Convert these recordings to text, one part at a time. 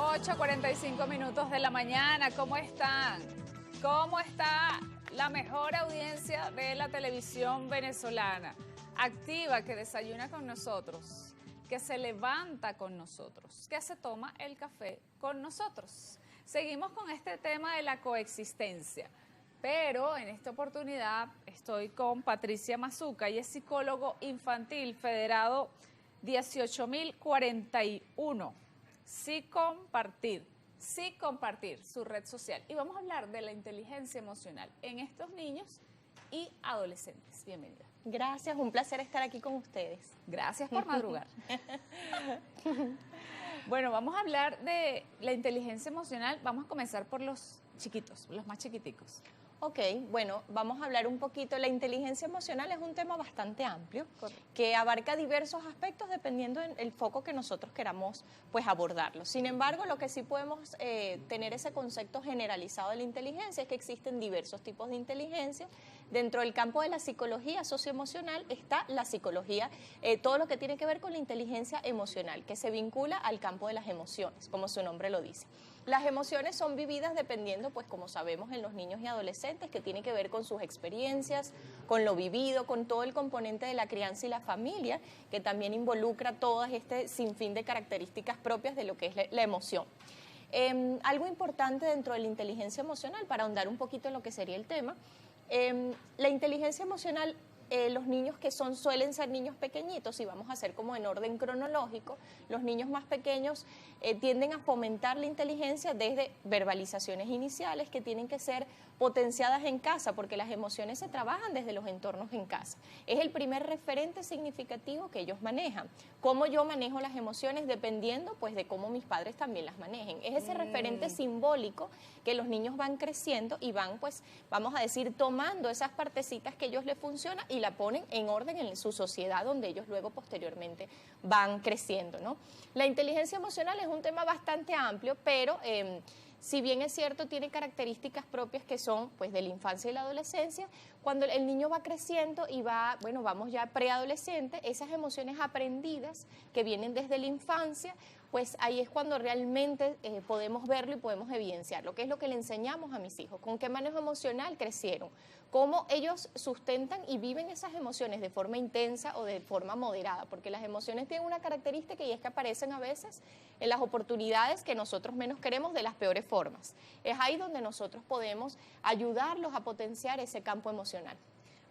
8:45 de la mañana. ¿Cómo están? ¿Cómo está la mejor audiencia de la televisión venezolana? Activa, que desayuna con nosotros, que se levanta con nosotros, que se toma el café con nosotros. Seguimos con este tema de la coexistencia, pero en esta oportunidad estoy con Patricia Mazuca, ella es psicólogo infantil federado 18.041. Sí compartir su red social. Y vamos a hablar de la inteligencia emocional en estos niños y adolescentes. Bienvenida. Gracias, un placer estar aquí con ustedes. Gracias por madrugar. Bueno, vamos a hablar de la inteligencia emocional. Vamos a comenzar por los chiquitos, los más chiquiticos. Ok, bueno, vamos a hablar un poquito. La inteligencia emocional es un tema bastante amplio, Correcto, que abarca diversos aspectos dependiendo del foco que nosotros queramos pues abordarlo. Sin embargo, lo que sí podemos tener ese concepto generalizado de la inteligencia es que existen diversos tipos de inteligencia. Dentro del campo de la psicología socioemocional está la psicología, todo lo que tiene que ver con la inteligencia emocional, que se vincula al campo de las emociones, como su nombre lo dice. Las emociones son vividas dependiendo, pues como sabemos, en los niños y adolescentes, que tiene que ver con sus experiencias, con lo vivido, con todo el componente de la crianza y la familia, que también involucra todas este sinfín de características propias de lo que es la emoción. Algo importante dentro de la inteligencia emocional, para ahondar un poquito en lo que sería el tema, la inteligencia emocional, los niños que suelen ser niños pequeñitos, y vamos a hacer como en orden cronológico, los niños más pequeños tienden a fomentar la inteligencia desde verbalizaciones iniciales que tienen que ser potenciadas en casa, porque las emociones se trabajan desde los entornos en casa. Es el primer referente significativo que ellos manejan. Cómo yo manejo las emociones dependiendo pues de cómo mis padres también las manejen. Es ese referente simbólico que los niños van creciendo y van, pues, vamos a decir, tomando esas partecitas que a ellos les funcionan y la ponen en orden en su sociedad, donde ellos luego posteriormente van creciendo, ¿no? La inteligencia emocional es un tema bastante amplio, pero si bien es cierto, tiene características propias que son pues de la infancia y la adolescencia. Cuando el niño va creciendo y va, bueno, vamos ya preadolescente, esas emociones aprendidas que vienen desde la infancia, pues ahí es cuando realmente podemos verlo y podemos evidenciarlo. ¿Qué es lo que le enseñamos a mis hijos? ¿Con qué manejo emocional crecieron? ¿Cómo ellos sustentan y viven esas emociones de forma intensa o de forma moderada? Porque las emociones tienen una característica y es que aparecen a veces en las oportunidades que nosotros menos queremos, de las peores formas. Es ahí donde nosotros podemos ayudarlos a potenciar ese campo emocional.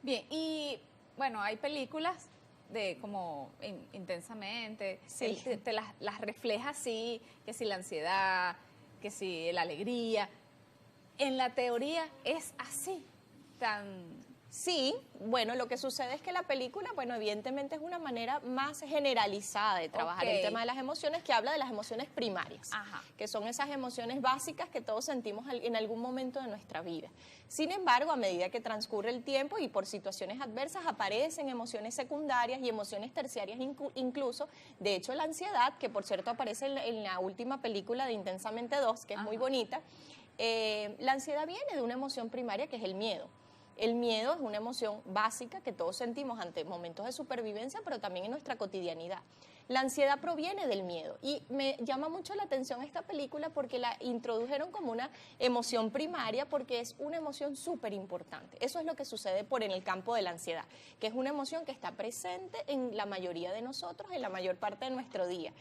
Bien, y bueno, hay películas de como intensamente, Sí. te las refleja así, que si la ansiedad, que si la alegría. En la teoría es así, tan... Sí, bueno, lo que sucede es que la película, bueno, evidentemente es una manera más generalizada de trabajar el tema de las emociones, que habla de las emociones primarias, que son esas emociones básicas que todos sentimos en algún momento de nuestra vida. Sin embargo, a medida que transcurre el tiempo y por situaciones adversas aparecen emociones secundarias y emociones terciarias incluso. De hecho, la ansiedad, que por cierto aparece en la última película de Intensamente 2, que es muy bonita, la ansiedad viene de una emoción primaria que es el miedo. El miedo es una emoción básica que todos sentimos ante momentos de supervivencia, pero también en nuestra cotidianidad. La ansiedad proviene del miedo y me llama mucho la atención esta película porque la introdujeron como una emoción primaria, porque es una emoción súper importante. Eso es lo que sucede en el campo de la ansiedad, que es una emoción que está presente en la mayoría de nosotros, en la mayor parte de nuestro día.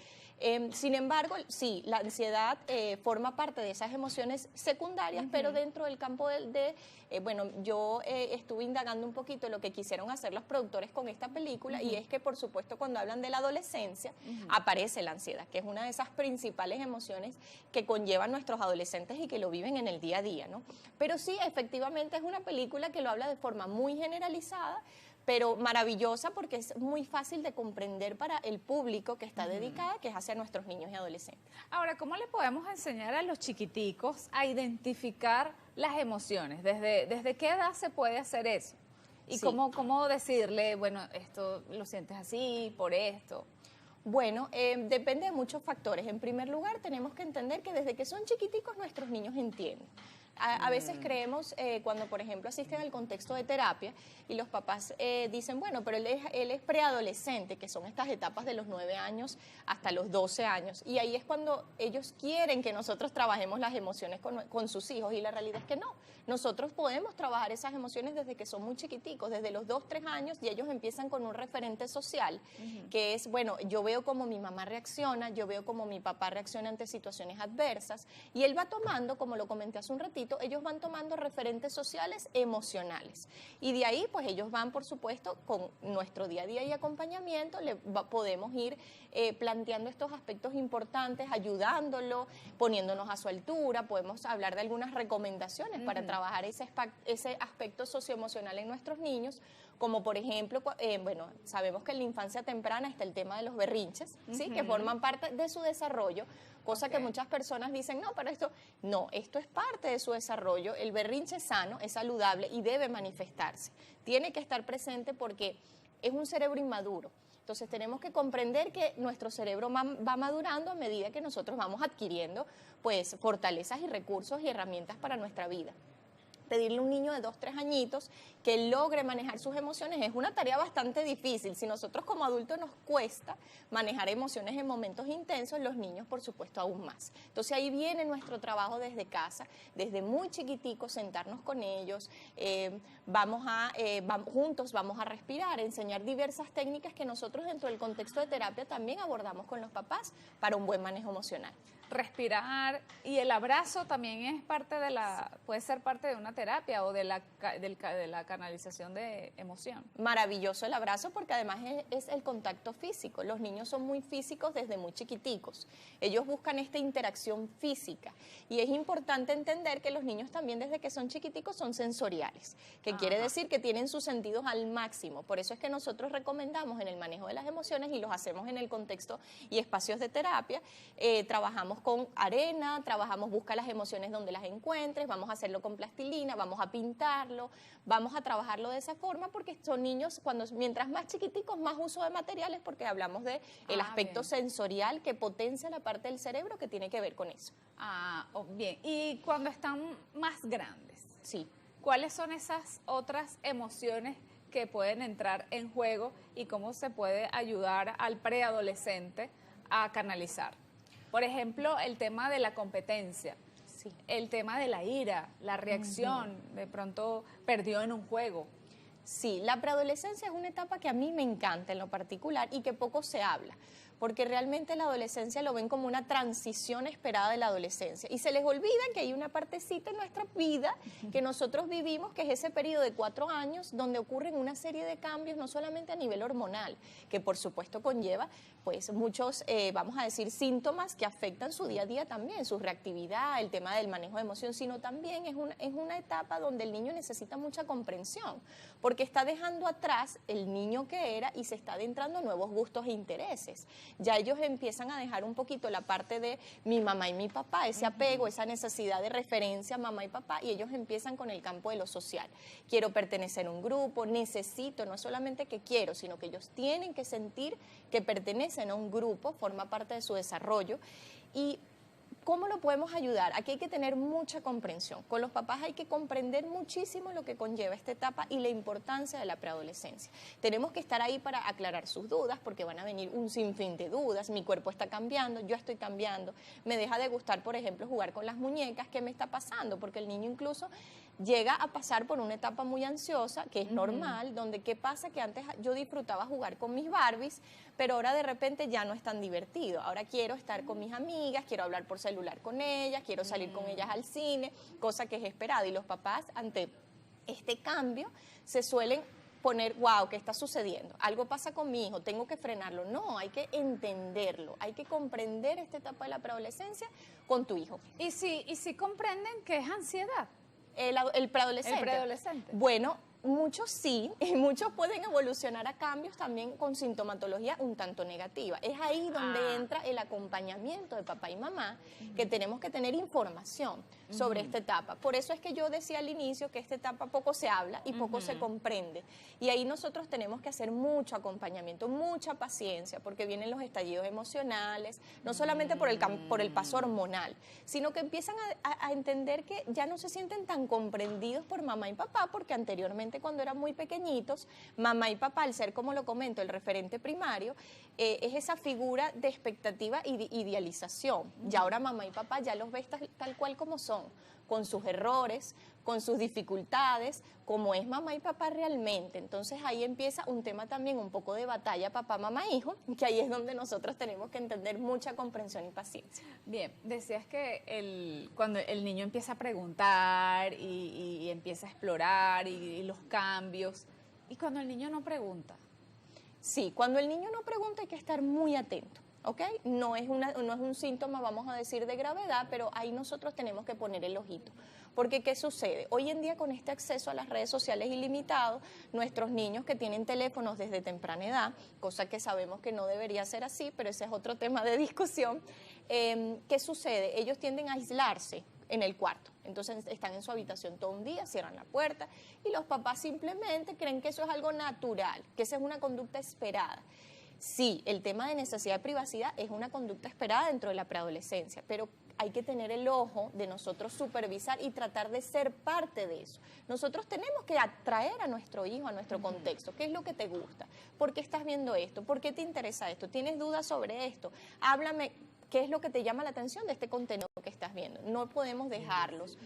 Sin embargo, sí, la ansiedad forma parte de esas emociones secundarias, pero dentro del campo bueno, yo estuve indagando un poquito lo que quisieron hacer los productores con esta película, y es que, por supuesto, cuando hablan de la adolescencia, aparece la ansiedad, que es una de esas principales emociones que conllevan nuestros adolescentes y que lo viven en el día a día, ¿no? Pero sí, efectivamente es una película que lo habla de forma muy generalizada, pero maravillosa, porque es muy fácil de comprender para el público que está dedicada, que es hacia nuestros niños y adolescentes. Ahora, ¿cómo le podemos enseñar a los chiquiticos a identificar las emociones? ¿Desde qué edad se puede hacer eso? ¿Y Sí. cómo decirle, bueno, esto lo sientes así, por esto? Bueno, depende de muchos factores. En primer lugar, tenemos que entender que desde que son chiquiticos nuestros niños entienden. A veces creemos, cuando por ejemplo asisten al contexto de terapia y los papás dicen, bueno, pero él es preadolescente, que son estas etapas de los 9 años hasta los 12 años. Y ahí es cuando ellos quieren que nosotros trabajemos las emociones con sus hijos, y la realidad es que no. Nosotros podemos trabajar esas emociones desde que son muy chiquiticos, desde los 2, 3 años, y ellos empiezan con un referente social, que es, bueno, yo veo cómo mi mamá reacciona, yo veo cómo mi papá reacciona ante situaciones adversas, y él va tomando, como lo comenté hace un ratito, ellos van tomando referentes sociales emocionales. Y de ahí, pues ellos van, por supuesto, con nuestro día a día y acompañamiento, podemos ir planteando estos aspectos importantes, ayudándolo, poniéndonos a su altura, podemos hablar de algunas recomendaciones para trabajar ese aspecto socioemocional en nuestros niños, como por ejemplo, bueno, sabemos que en la infancia temprana está el tema de los berrinches, ¿sí? Que forman parte de su desarrollo, cosa que muchas personas dicen, no, pero esto es parte de su desarrollo. El berrinche es sano, es saludable y debe manifestarse. Tiene que estar presente porque es un cerebro inmaduro. Entonces tenemos que comprender que nuestro cerebro va madurando a medida que nosotros vamos adquiriendo pues fortalezas y recursos y herramientas para nuestra vida. Pedirle a un niño de 2, 3 añitos que logre manejar sus emociones es una tarea bastante difícil. Si nosotros como adultos nos cuesta manejar emociones en momentos intensos, los niños por supuesto aún más. Entonces ahí viene nuestro trabajo desde casa, desde muy chiquiticos, sentarnos con ellos, juntos vamos a respirar, enseñar diversas técnicas que nosotros dentro del contexto de terapia también abordamos con los papás para un buen manejo emocional. Respirar, y el abrazo también es parte de puede ser parte de una terapia o de la canalización de emoción. Maravilloso el abrazo, porque además es el contacto físico. Los niños son muy físicos desde muy chiquiticos. Ellos buscan esta interacción física, y es importante entender que los niños también desde que son chiquiticos son sensoriales, que quiere decir que tienen sus sentidos al máximo. Por eso es que nosotros recomendamos en el manejo de las emociones, y los hacemos en el contexto y espacios de terapia, trabajamos con arena, busca las emociones donde las encuentres, vamos a hacerlo con plastilina, vamos a pintarlo, vamos a trabajarlo de esa forma, porque son niños, mientras más chiquiticos, más uso de materiales, porque hablamos de el aspecto sensorial que potencia la parte del cerebro que tiene que ver con eso. Bien. Y cuando están más grandes, sí, ¿cuáles son esas otras emociones que pueden entrar en juego y cómo se puede ayudar al preadolescente a canalizar? Por ejemplo, el tema de la competencia, el tema de la ira, la reacción, de pronto perdió en un juego. Sí, la preadolescencia es una etapa que a mí me encanta en lo particular y que poco se habla, porque realmente la adolescencia lo ven como una transición esperada de la adolescencia, y se les olvida que hay una partecita en nuestra vida que nosotros vivimos, que es ese periodo de 4 años donde ocurren una serie de cambios, no solamente a nivel hormonal, que por supuesto conlleva pues muchos, vamos a decir, síntomas que afectan su día a día también, su reactividad, el tema del manejo de emoción, sino también es una etapa donde el niño necesita mucha comprensión, porque está dejando atrás el niño que era y se está adentrando a nuevos gustos e intereses. Ya ellos empiezan a dejar un poquito la parte de mi mamá y mi papá, ese apego, esa necesidad de referencia a mamá y papá, y ellos empiezan con el campo de lo social. Quiero pertenecer a un grupo, necesito, no solamente que quiero, sino que ellos tienen que sentir que pertenecen a un grupo, forma parte de su desarrollo. Y ¿cómo lo podemos ayudar? Aquí hay que tener mucha comprensión. Con los papás hay que comprender muchísimo lo que conlleva esta etapa y la importancia de la preadolescencia. Tenemos que estar ahí para aclarar sus dudas, porque van a venir un sinfín de dudas. Mi cuerpo está cambiando, yo estoy cambiando. Me deja de gustar, por ejemplo, jugar con las muñecas. ¿Qué me está pasando? Porque el niño incluso llega a pasar por una etapa muy ansiosa, que es normal, donde ¿qué pasa? Que antes yo disfrutaba jugar con mis Barbies, pero ahora de repente ya no es tan divertido. Ahora quiero estar con mis amigas, quiero hablar por celular con ellas, quiero salir con ellas al cine, cosa que es esperada. Y los papás, ante este cambio, se suelen poner, wow, ¿qué está sucediendo? Algo pasa con mi hijo, tengo que frenarlo. No, hay que entenderlo, hay que comprender esta etapa de la preadolescencia con tu hijo. ¿Y si comprenden que es ansiedad? El preadolescente. El preadolescente. Bueno, Muchos sí, y muchos pueden evolucionar a cambios también con sintomatología un tanto negativa. Es ahí donde entra el acompañamiento de papá y mamá, que tenemos que tener información sobre esta etapa. Por eso es que yo decía al inicio que esta etapa poco se habla y poco se comprende. Y ahí nosotros tenemos que hacer mucho acompañamiento, mucha paciencia, porque vienen los estallidos emocionales, no solamente por el paso hormonal, sino que empiezan a entender que ya no se sienten tan comprendidos por mamá y papá, porque anteriormente cuando eran muy pequeñitos, mamá y papá, al ser, como lo comento, el referente primario, es esa figura de expectativa y de idealización. Y ahora mamá y papá ya los ves tal cual como son, con sus errores, con sus dificultades, como es mamá y papá realmente. Entonces ahí empieza un tema también un poco de batalla papá, mamá, hijo, que ahí es donde nosotros tenemos que entender mucha comprensión y paciencia. Bien, decías que cuando el niño empieza a preguntar y empieza a explorar y los cambios, y cuando el niño no pregunta. Sí, cuando el niño no pregunta hay que estar muy atento. ¿Ok? No es un síntoma, vamos a decir, de gravedad, pero ahí nosotros tenemos que poner el ojito. Porque, ¿qué sucede? Hoy en día, con este acceso a las redes sociales ilimitado, nuestros niños que tienen teléfonos desde temprana edad, cosa que sabemos que no debería ser así, pero ese es otro tema de discusión, ¿qué sucede? Ellos tienden a aislarse en el cuarto. Entonces están en su habitación todo un día, cierran la puerta y los papás simplemente creen que eso es algo natural, que esa es una conducta esperada. Sí, el tema de necesidad de privacidad es una conducta esperada dentro de la preadolescencia, pero hay que tener el ojo de nosotros supervisar y tratar de ser parte de eso. Nosotros tenemos que atraer a nuestro hijo a nuestro contexto. ¿Qué es lo que te gusta? ¿Por qué estás viendo esto? ¿Por qué te interesa esto? ¿Tienes dudas sobre esto? Háblame. ¿Qué es lo que te llama la atención de este contenido que estás viendo? No podemos dejarlos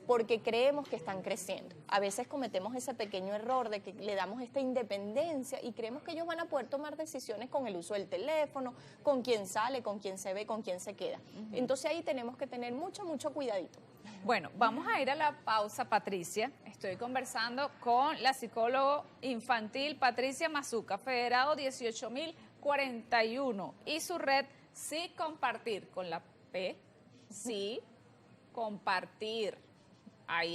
porque creemos que están creciendo. A veces cometemos ese pequeño error de que le damos esta independencia y creemos que ellos van a poder tomar decisiones con el uso del teléfono, con quién sale, con quién se ve, con quién se queda. Entonces ahí tenemos que tener mucho cuidadito. Bueno, vamos a ir a la pausa, Patricia. Estoy conversando con la psicóloga infantil Patricia Mazuca, federado 18041 y su red Sí Compartir, con la P, Sí Compartir. Ahí